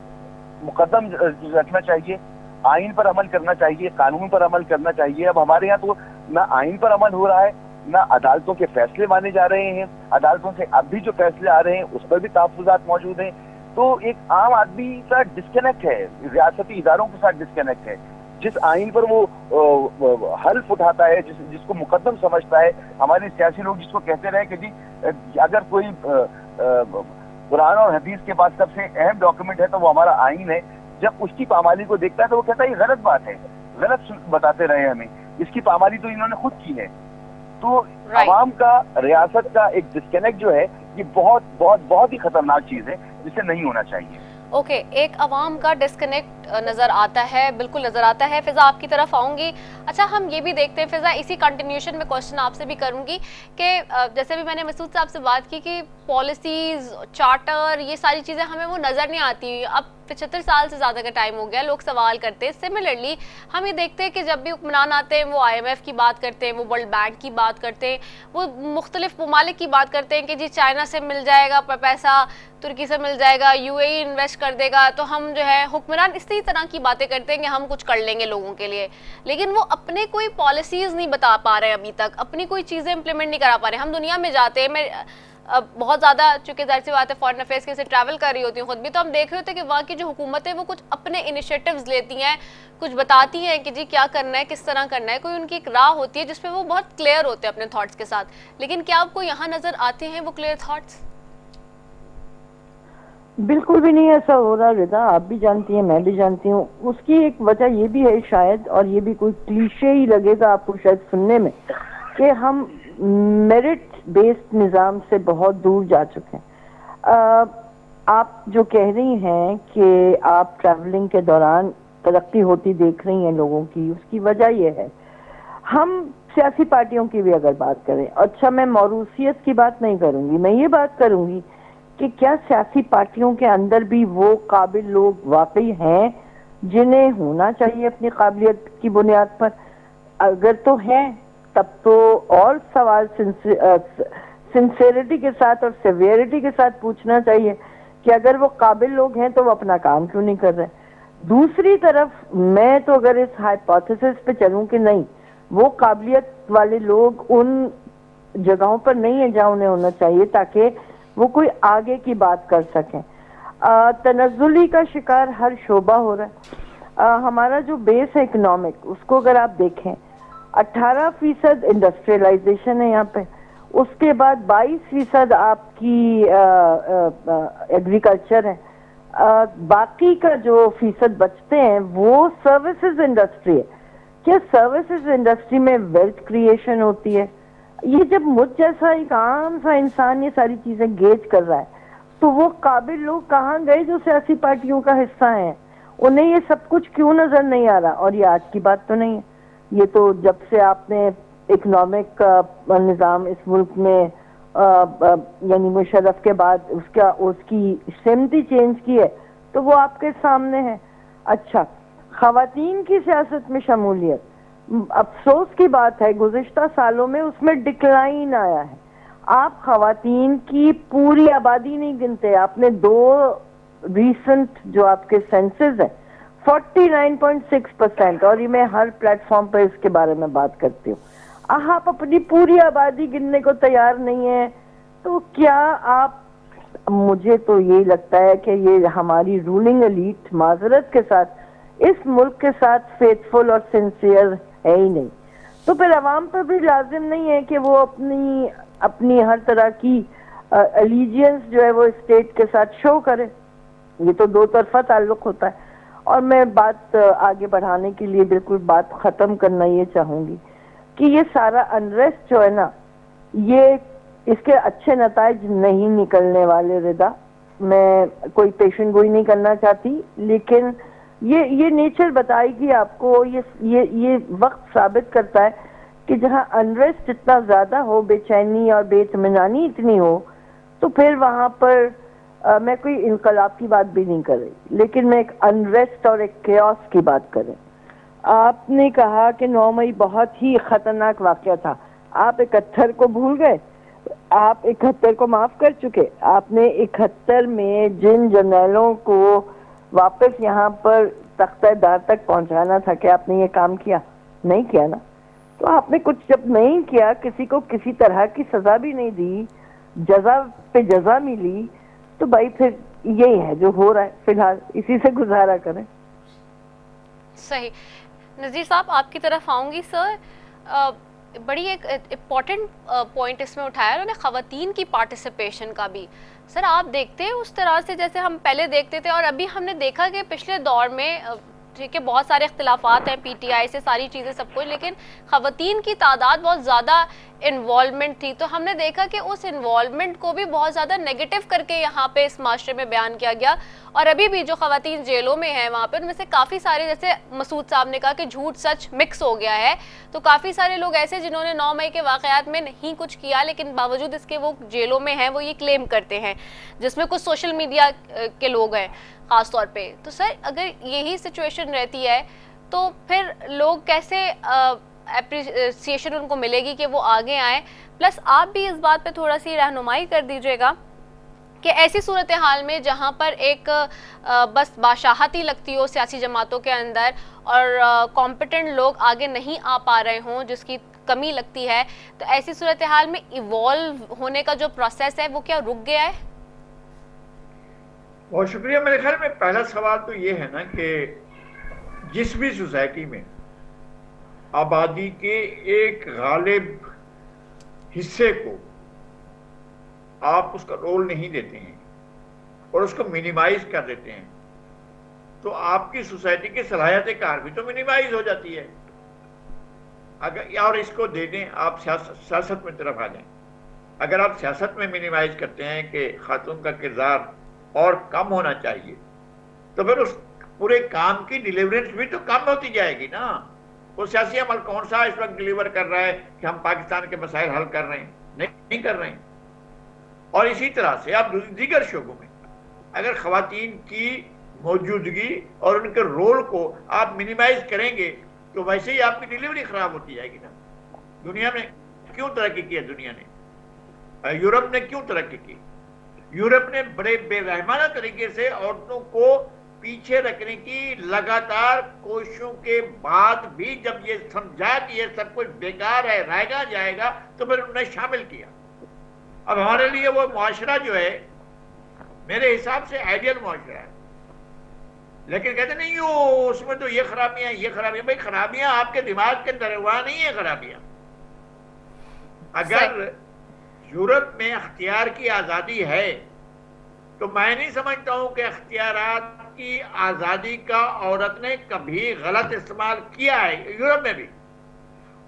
[SPEAKER 4] मुकद्दम रखना चाहिए, आइन पर अमल करना चाहिए, कानून पर अमल करना चाहिए। अब हमारे यहाँ तो ना आइन पर अमल हो रहा है, ना अदालतों के फैसले माने जा रहे हैं। अदालतों से अब भी जो फैसले आ रहे हैं उस पर भी तहफ़्फ़ुज़ात मौजूद हैं। तो एक आम आदमी का डिस्कनेक्ट है, रियासती इदारों के साथ डिस्कनेक्ट है। जिस आइन पर वो हल्फ उठाता है, जिसको मुकद्दम समझता है, हमारे सियासी लोग जिसको कहते रहे कि जी अगर कोई कुरान और हदीस के पास सबसे अहम डॉक्यूमेंट है तो वो हमारा आइन है, जब उसकी पामाली को देखता है तो वो कहता है ये गलत बात है, गलत बताते रहे हमें, इसकी पामाली तो इन्होंने खुद की है। तो आवाम का, रियासत का एक डिस्कनेक्ट जो है ये बहुत बहुत बहुत ही खतरनाक चीज है, जिसे नहीं होना चाहिए।
[SPEAKER 2] ओके, एक अवाम का डिस्कनेक्ट नज़र आता है, बिल्कुल नज़र आता है। फिज़ा आपकी तरफ आऊँगी। अच्छा, हम ये भी देखते हैं फिज़ा, इसी कंटिन्यूशन में क्वेश्चन आपसे भी करूँगी कि जैसे भी मैंने मसूद साहब से बात की कि पॉलिसीज़, चार्टर, ये सारी चीज़ें हमें वो नज़र नहीं आती। अब 75 साल से ज़्यादा का टाइम हो गया, लोग सवाल करते हैं। सिमिलरली हम ये देखते हैं कि जब भी हुक्मरान आते हैं वो IMF की बात करते हैं, वो वर्ल्ड बैंक की बात करते हैं, वो मुख्तलिफ ममालिक की बात करते हैं कि जी चाइना से मिल जाएगा पैसा, तुर्की से मिल जाएगा, UAE इन्वेस्ट कर देगा, तो हम जो है हुक्मरान इसी तरह की बातें करते हैं कि हम कुछ कर लेंगे लोगों के लिए, लेकिन वो अपने कोई पॉलिसीज़ नहीं बता पा रहे हैं अभी तक, अपनी कोई चीज़ें इंप्लीमेंट नहीं करा पा रहे हैं। हम दुनिया में जाते हैं, मैं बहुत ज़्यादा, चूँकि ज़ाहिर सी बात है फॉरेन अफेयर्स के से ट्रैवल कर रही होती हूँ खुद भी, तो हम देख रहे होते हैं कि वहाँ की जो हुकूमतें वो कुछ अपने इनिशिएटिव्स लेती हैं, कुछ बताती हैं कि जी क्या करना है, किस तरह करना है, कोई उनकी एक राह होती है जिसपे वो बहुत क्लियर होते हैं अपने थॉट्स के साथ। लेकिन क्या आपको यहाँ नज़र आते हैं वो क्लियर थॉट्स?
[SPEAKER 5] बिल्कुल भी नहीं ऐसा हो रहा रिदा, आप भी जानती हैं, मैं भी जानती हूँ। उसकी एक वजह ये भी है शायद, और ये भी कोई क्लीशे ही लगेगा आपको शायद सुनने में, कि हम मेरिट बेस्ड निज़ाम से बहुत दूर जा चुके हैं। आप जो कह रही हैं कि आप ट्रैवलिंग के दौरान तरक्की होती देख रही हैं लोगों की, उसकी वजह ये है, हम सियासी पार्टियों की भी अगर बात करें, अच्छा मैं मौरूसियत की बात नहीं करूंगी, मैं ये बात करूंगी कि क्या सियासी पार्टियों के अंदर भी वो काबिल लोग वाकई हैं जिन्हें होना चाहिए अपनी काबिलियत की बुनियाद पर? अगर तो हैं तब तो और सवाल सिंसेरिटी के साथ और सिवियरिटी के साथ पूछना चाहिए कि अगर वो काबिल लोग हैं तो वो अपना काम क्यों नहीं कर रहे। दूसरी तरफ मैं तो अगर इस हाइपोथेसिस पे चलूं कि नहीं, वो काबिलियत वाले लोग उन जगहों पर नहीं है जहां उन्हें होना चाहिए ताकि वो कोई आगे की बात कर सकें। तनज़्ज़ुली का शिकार हर शोबा हो रहा है। हमारा जो बेस है इकोनॉमिक, उसको अगर आप देखें 18% इंडस्ट्रियलाइजेशन है यहाँ पे, उसके बाद 22% आपकी एग्रीकल्चर है, बाकी का जो फीसद बचते हैं वो सर्विसेज इंडस्ट्री है। क्या सर्विसेज इंडस्ट्री में वेल्थ क्रिएशन होती है? ये जब मुझ जैसा एक आम सा इंसान ये सारी चीजें गेज कर रहा है, तो वो काबिल लोग कहाँ गए जो सियासी पार्टियों का हिस्सा हैं? उन्हें ये सब कुछ क्यों नजर नहीं आ रहा? और ये आज की बात तो नहीं है, ये तो जब से आपने इकोनॉमिक निज़ाम इस मुल्क में यानी मुशर्रफ के बाद उसकी सिमती चेंज की है, तो वो आपके सामने है। अच्छा, खवातीन की सियासत में शमूलियत, अफसोस की बात है गुज़िश्ता सालों में उसमें डिक्लाइन आया है। आप खवातीन की पूरी आबादी नहीं गिनते, आपने 2 रीसेंट जो आपके सेंसस है 49.6%, और ये मैं हर प्लेटफॉर्म पर इसके बारे में बात करती हूँ। आप अपनी पूरी आबादी गिनने को तैयार नहीं है, तो क्या आप, मुझे तो यही लगता है कि ये हमारी रूलिंग एलीट माजरत के साथ इस मुल्क के साथ फेथफुल और सिंसियर है ही नहीं। तो फिर अवाम पर भी लाजिम नहीं है कि वो अपनी हर तरह की एलिजियंस जो है वो स्टेट के साथ शो करे। ये तो दो तरफा ताल्लुक होता है। और मैं बात आगे बढ़ाने के लिए बिल्कुल बात खत्म करना ये चाहूंगी कि ये सारा अनरेस्ट जो है ना, ये इसके अच्छे नताइज नहीं निकलने वाले रिदा। मैं कोई पेशेंट गोई नहीं करना चाहती, लेकिन ये नेचर बताएगी आपको, ये वक्त साबित करता है कि जहां अनरेस्ट इतना ज्यादा हो, बेचैनी और बेइत्मीनानी इतनी हो, तो फिर वहां पर मैं कोई इनकलाब की बात भी नहीं कर रही, लेकिन मैं एक अनरेस्ट और एक केओस की बात कर रही। आपने कहा कि 9 मई बहुत ही खतरनाक वाकया था, आप 71 को भूल गए, आप 71 को माफ कर चुके। आपने 71 में जिन जर्नलों को वापस यहाँ पर तख्तेदार तक पहुंचाना था, क्या आपने ये काम किया? नहीं किया ना। तो आपने कुछ जब नहीं किया, किसी को किसी तरह की सजा भी नहीं दी, जजा पे जजा मिली, तो भाई फिर यही है जो हो रहा है, फिलहाल इसी से गुजारा करें।
[SPEAKER 2] सही। नज़ीर साहब आपकी तरफ आऊंगी। सर, बड़ी एक इम्पॉर्टेंट पॉइंट इसमें उठाया उन्होंने, ख़वातीन की पार्टिसिपेशन का भी। सर, आप देखते हैं उस तरह से जैसे हम पहले देखते थे, और अभी हमने देखा कि पिछले दौर में ٹھیک ہے بہت سارے اختلافات ہیں پی ٹی آئی سے ساری چیزیں سب کچھ، لیکن خواتین کی تعداد بہت زیادہ انوالومنٹ تھی، تو ہم نے دیکھا کہ اس انوالومنٹ کو بھی بہت زیادہ نیگیٹو کر کے یہاں پہ اس معاشرے میں بیان کیا گیا، اور ابھی بھی جو خواتین جیلوں میں ہیں وہاں پہ ان میں سے کافی سارے، جیسے مسعود صاحب نے کہا کہ جھوٹ سچ مکس ہو گیا ہے، تو کافی سارے لوگ ایسے جنہوں نے 9 مئی کے واقعات میں نہیں کچھ کیا لیکن باوجود اس کے وہ جیلوں میں ہیں، وہ یہ کلیم کرتے ہیں، جس میں کچھ سوشل میڈیا کے لوگ ہیں خاص طور پہ۔ تو سر اگر یہی سچویشن رہتی ہے تو پھر لوگ کیسے اپریسیشن ان کو ملے گی کہ وہ آگے آئیں؟ پلس آپ بھی اس بات پہ تھوڑا سی رہنمائی کر دیجیے گا کہ ایسی صورتحال میں جہاں پر ایک بس بادشاہتی لگتی ہو سیاسی جماعتوں کے اندر اور کمپیٹنٹ لوگ آگے نہیں آ پا رہے ہوں، جس کی کمی لگتی ہے، تو ایسی صورتحال میں ایوالو ہونے کا جو پروسیس ہے وہ کیا رک گیا ہے؟
[SPEAKER 3] بہت شکریہ۔ میرے خیال میں پہلا سوال تو یہ ہے نا کہ جس بھی سوسائٹی میں آبادی کے ایک غالب حصے کو آپ اس کا رول نہیں دیتے ہیں اور اس کو منیمائز کر دیتے ہیں تو آپ کی سوسائٹی کی صلاحیت کار بھی تو منیمائز ہو جاتی ہے۔ اگر اور اس کو دے دیں، آپ سیاست میں طرف آ جائیں، اگر آپ سیاست میں منیمائز کرتے ہیں کہ خاتون کا کردار اور کم ہونا چاہیے تو پھر اس پورے کام کی ڈیلیورنس بھی تو کم ہوتی جائے گی نا۔ وہ سیاسی عمل کون سا اس وقت ڈیلیور کر رہا ہے کہ ہم پاکستان کے مسائل حل کر رہے ہیں؟ نہیں کر رہے ہیں۔ اور اسی طرح سے آپ دیگر شعبوں میں اگر خواتین کی موجودگی اور ان کے رول کو آپ منیمائز کریں گے تو ویسے ہی آپ کی ڈیلیوری خراب ہوتی جائے گی نا۔ دنیا میں کیوں ترقی کی ہے؟ دنیا نے، یورپ نے کیوں ترقی کی؟ یورپ نے بڑے بے رحمانہ طریقے سے عورتوں کو پیچھے رکھنے کی لگاتار کوششوں کے بعد بھی جب یہ سمجھا کہ یہ سب کچھ بیکار ہے، رائے گا جائے گا، تو پھر انہوں نے شامل کیا۔ اب ہمارے لیے وہ معاشرہ جو ہے میرے حساب سے آئیڈیل معاشرہ ہے، لیکن کہتے نہیں اس میں تو یہ خرابیاں یہ خرابیاں۔ بھائی خرابیاں آپ کے دماغ کے اندر وہاں نہیں ہے خرابیاں۔ اگر یورپ میں اختیار کی آزادی ہے تو میں نہیں سمجھتا ہوں کہ اختیارات کی آزادی کا عورت نے کبھی غلط استعمال کیا ہے یورپ میں بھی۔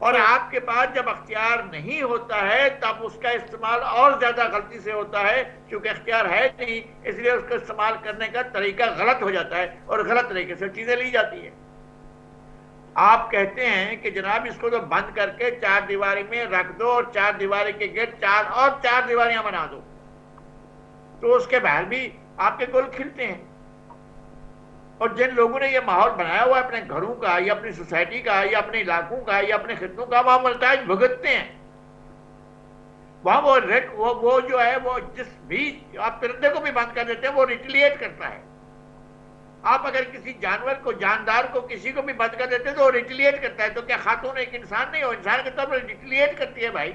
[SPEAKER 3] اور آپ کے پاس جب اختیار نہیں ہوتا ہے تب اس کا استعمال اور زیادہ غلطی سے ہوتا ہے، کیونکہ اختیار ہے نہیں اس لیے اس کا استعمال کرنے کا طریقہ غلط ہو جاتا ہے اور غلط طریقے سے چیزیں لی جاتی ہیں۔ آپ کہتے ہیں کہ جناب اس کو تو بند کر کے 4 دیواری میں رکھ دو اور 4 دیواری کے گیٹ 4 دیواریاں بنا دو، تو اس کے باہر بھی آپ کے گل کھلتے ہیں۔ اور جن لوگوں نے یہ ماحول بنایا ہوا ہے اپنے گھروں کا یا اپنی سوسائٹی کا یا اپنے علاقوں کا یا اپنے خطوں کا، وہاں ملتاج بھگتتے ہیں۔ وہاں وہ جو ہے وہ جس بھی آپ پرندے کو بھی بند کر دیتے ہیں وہ ریٹیلیٹ کرتا ہے۔ آپ اگر کسی جانور کو، جاندار کو، کسی کو بھی بند کر دیتے ہیں تو وہ ریٹیلیٹ کرتا ہے۔ تو کیا خاتون ایک انسان نہیں ہو؟ انسان کے طور پر ریٹیلیٹ کرتی ہے بھائی،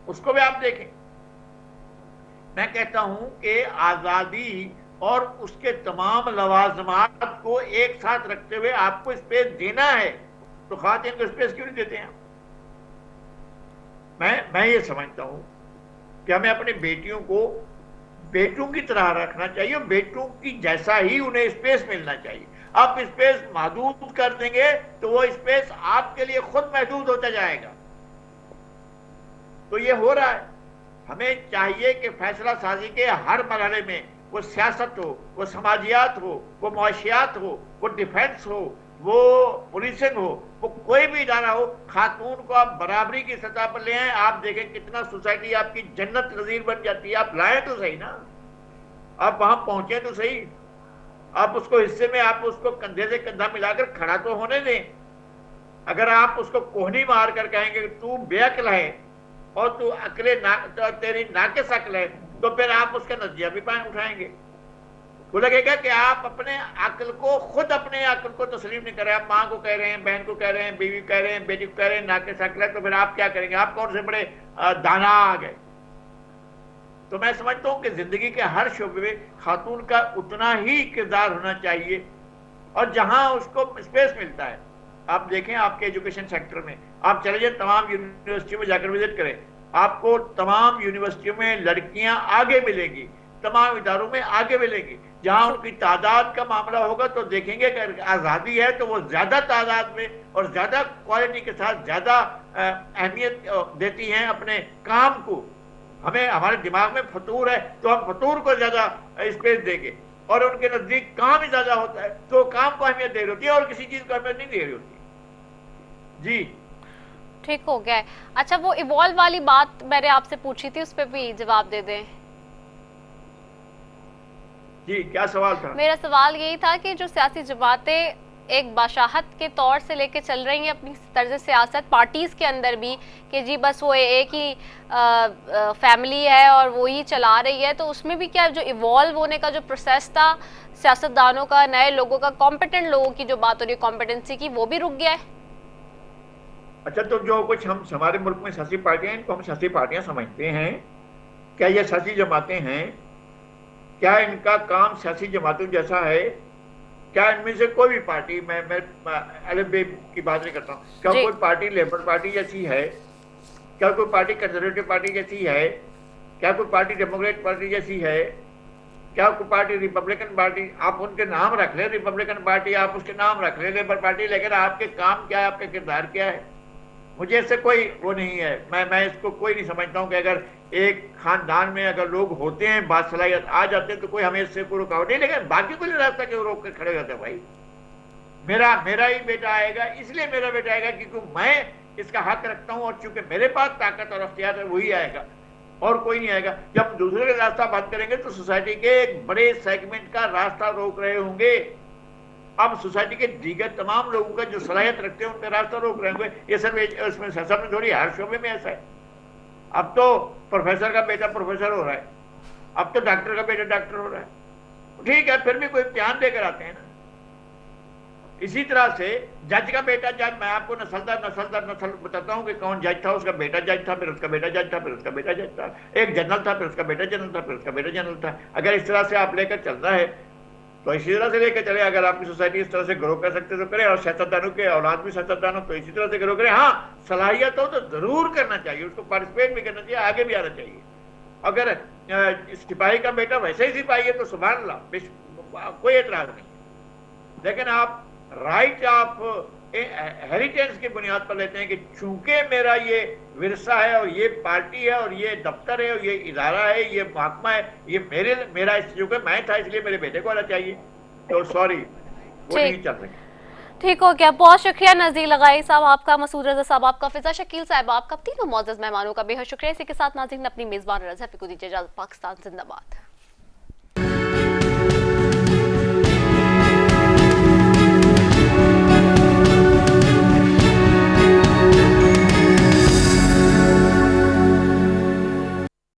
[SPEAKER 3] اس کو بھی آپ دیکھیں۔ میں کہتا ہوں کہ آزادی اور اس کے تمام لوازمات کو ایک ساتھ رکھتے ہوئے آپ کو اسپیس دینا ہے، تو خواتین کو اسپیس کیوں نہیں دیتے ہیں؟ میں یہ سمجھتا ہوں کہ ہمیں اپنی بیٹیوں کو بیٹوں کی طرح رکھنا چاہیے، بیٹوں کی جیسا ہی انہیں اسپیس ملنا چاہیے۔ آپ اسپیس محدود کر دیں گے تو وہ اسپیس آپ کے لیے خود محدود ہوتا جائے گا۔ تو یہ ہو رہا ہے۔ ہمیں چاہیے کہ فیصلہ سازی کے ہر مرحلے میں، وہ سیاست ہو، وہ سماجیات ہو، وہ معاشیات ہو، وہ ڈیفنس ہو، وہ پولیسنگ ہو، وہ کوئی بھی ادارہ ہو، خاتون کو آپ برابری کی سطح پر لے آئیں۔ آپ دیکھیں کتنا سوسائٹی آپ کی جنت نظیر بن جاتی ہے۔ آپ لائیں تو صحیح نا، آپ وہاں پہنچیں تو صحیح، آپ اس کو حصے میں، آپ اس کو کندھے سے کندھا ملا کر کھڑا تو ہونے دیں۔ اگر آپ اس کو کوہنی مار کر کہیں گے کہ تو بے عقل ہے اور تو تیری ناقص عقل ہے، تو پھر آپ اس کا نتیجہ بھی اٹھائیں گے۔ وہ لگے گا کہ آپ اپنے عقل کو، خود اپنے عقل کو تسلیم نہیں کر رہے۔ آپ ماں کو کہہ رہے ہیں، بہن کو کہہ رہے ہیں، بیوی کو کہہ رہے ہیں، بیٹی کو کہہ رہے ہیں ناقص عقل ہے، تو پھر آپ کیا کریں گے؟ آپ کون سے بڑے دانا آ گئے؟ تو میں سمجھتا ہوں کہ زندگی کے ہر شعبے میں خاتون کا اتنا ہی کردار ہونا چاہیے، اور جہاں اس کو اسپیس ملتا ہے۔ آپ دیکھیں آپ کے ایجوکیشن سیکٹر میں، آپ چلے جائیں تمام یونیورسٹیوں میں جا کر وزٹ کریں، آپ کو تمام یونیورسٹیوں میں لڑکیاں آگے ملیں گی، तमाम इदारों में आगे मिलेंगे। जहां उनकी तादाद का मामला होगा तो देखेंगे कि आज़ादी है तो वो ज्यादा तादाद में और ज्यादा क्वालिटी के साथ ज्यादा अहमियत देती हैं अपने काम को। हमें हमारे दिमाग में फतूर है तो हम फतूर को ज्यादा स्पेस देंगे, और उनके नजदीक काम ही ज्यादा होता है तो काम को अहमियत दे रही होती है और किसी चीज को अहमियत नहीं दे रही होती। जी
[SPEAKER 2] ठीक हो गया है। अच्छा, वो इवॉल्व वाली बात मैंने आपसे पूछी थी, उस पर भी जवाब दे दें।
[SPEAKER 3] जी, क्या सवाल था?
[SPEAKER 2] मेरा सवाल यही था कि जो सियासी जमातें एक बादशाहत के तौर से लेके चल रही हैं अपनी तर्ज सियासत पार्टीज के अंदर भी, कि जी बस वो एक ही फैमिली है और वो ही चला रही है, तो उसमें भी क्या जो इवॉल्व होने का जो प्रोसेस था सियासतदानों का, नए लोगों का, कॉम्पिटेंट लोगों की जो बात हो रही है कॉम्पिटेंसी की, वो भी रुक गया है?
[SPEAKER 3] अच्छा, तो जो कुछ हम हमारे मुल्क में सियासी पार्टियां, इनको हम सियासी पार्टियां समझते हैं, क्या ये सियासी जमातें हैं? क्या इनका काम सियासी जमातों जैसा है? क्या इनमें से कोई भी पार्टी, मैं अलग बे की बात नहीं करता हूँ, क्या कोई पार्टी लेबर पार्टी जैसी है? क्या कोई पार्टी कंजर्वेटिव पार्टी जैसी है? क्या कोई पार्टी डेमोक्रेट पार्टी जैसी है? क्या कोई पार्टी रिपब्लिकन पार्टी? आप उनके नाम रख ले, रिपब्लिकन पार्टी आप उसके नाम रख ले, लेबर पार्टी, लेकिन आपके काम क्या है, आपका किरदार क्या है? मुझे इससे कोई वो नहीं है। मैं इसको कोई नहीं समझता हूँ कि अगर एक खानदान में अगर लोग होते हैं, बासलाहियत आ जाते हैं, तो कोई हमें इससे कोई रुकावट नहीं, लेकिन बाकी कोई रास्ता क्यों रोक कर खड़े होते हैं? भाई मेरा ही बेटा आएगा, इसलिए मेरा बेटा आएगा क्योंकि मैं इसका हक रखता हूँ, और चूंकि मेरे पास ताकत और अख्तियार है, वही आएगा और कोई नहीं आएगा। जब दूसरे का रास्ता बंद करेंगे तो सोसाइटी के एक बड़े सेगमेंट का रास्ता रोक रहे होंगे। अब सोसाइटी के दीगर तमाम लोगों का जो सलाहियत रखते हैं उनका रास्ता रोक रहे होंगे। ये सब इसमें सब में थोड़ी, हर शोबे में ऐसा है। अब तो प्रोफेसर का बेटा प्रोफेसर हो रहा है, अब तो डॉक्टर का बेटा डॉक्टर हो रहा है। ठीक है, फिर भी कोई इम्तिहान देकर आते हैं ना। इसी तरह से जज का बेटा जज, मैं आपको नस्ल बताता हूँ कि कौन जज था। उसका बेटा जज था, फिर उसका बेटा जज था, फिर उसका बेटा जज था। एक जनरल था, फिर उसका बेटा जनरल था, फिर उसका बेटा जनरल था। अगर इस तरह से आप लेकर चलना है तो इसी तरह से लेकर चले। अगर आपकी सोसाइटी इस तरह से ग्रो कर सकते तो करें, और सियासतदानों के औलाद भी सियासतदान हो तो इसी तरह से ग्रो करें। हाँ, सलाहियत हो तो जरूर करना चाहिए, उसको पार्टिसिपेट भी करना चाहिए, आगे भी आना चाहिए। अगर सिपाही का बेटा वैसे ही सिपाही है तो सुभान अल्लाह, कोई एतराज नहीं। लेकिन आप राइट ऑफ हेरिटेज की बुनियाद पर लेते हैं कि चूंकि मेरा ये विरसा है और ये पार्टी है और ये दफ्तर है और ये इदारा है, ये महकमा है, ये मेरा चूंकि मैं था इसलिए मेरे बेटे को आना चाहिए, तो सॉरी वो नहीं चल रही।
[SPEAKER 2] ठीक हो गया, बहुत शुक्रिया नज़ीर लगाई साहब आपका, मसूद रजा साहब आपका, फिजा शकील साहब आपका, तीनों मौजूद मेहमानों का बेहद शुक्रिया। इसी के साथ नाज़रीन अपनी मेजबान रजा को दीजिए इजाज़त। पाकिस्तान जिंदाबाद।